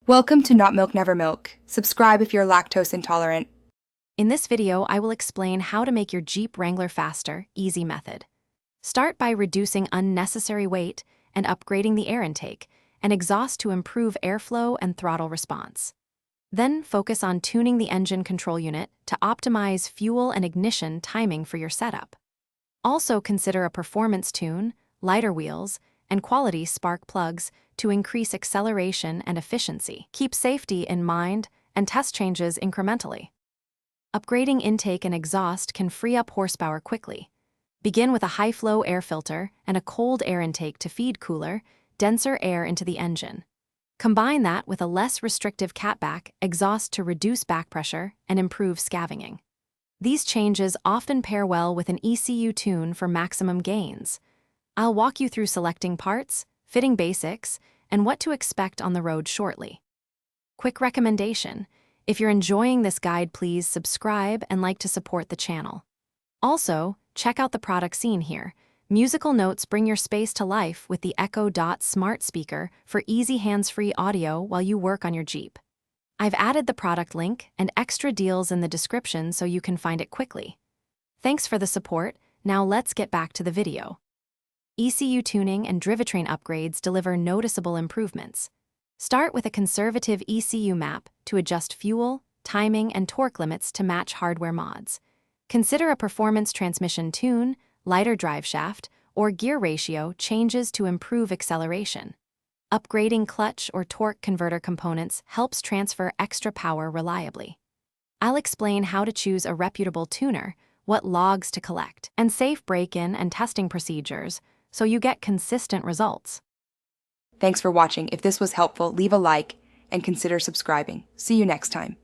Welcome to Not Milk Never Milk. Subscribe if you're lactose intolerant. In this video, I will explain how to make your Jeep Wrangler faster, easy method. Start by reducing unnecessary weight and upgrading the air intake and exhaust to improve airflow and throttle response. Then focus on tuning the engine control unit to optimize fuel and ignition timing for your setup. Also consider a performance tune, lighter wheels, and quality spark plugs to increase acceleration and efficiency. Keep safety in mind and test changes incrementally. Upgrading intake and exhaust can free up horsepower quickly. Begin with a high-flow air filter and a cold air intake to feed cooler, denser air into the engine. Combine that with a less restrictive catback exhaust to reduce back pressure and improve scavenging. These changes often pair well with an ECU tune for maximum gains. I'll walk you through selecting parts, fitting basics, and what to expect on the road shortly. Quick recommendation: if you're enjoying this guide, please subscribe and like to support the channel. Also, check out the product seen here. Musical notes bring your space to life with the Echo Dot smart speaker for easy hands-free audio while you work on your Jeep. I've added the product link and extra deals in the description so you can find it quickly. Thanks for the support. Now let's get back to the video. ECU tuning and drivetrain upgrades deliver noticeable improvements. Start with a conservative ECU map to adjust fuel, timing, and torque limits to match hardware mods. Consider a performance transmission tune, lighter drive shaft, or gear ratio changes to improve acceleration. Upgrading clutch or torque converter components helps transfer extra power reliably. I'll explain how to choose a reputable tuner, what logs to collect, and safe break-in and testing procedures so you get consistent results. Thanks for watching. If this was helpful, leave a like and consider subscribing. See you next time.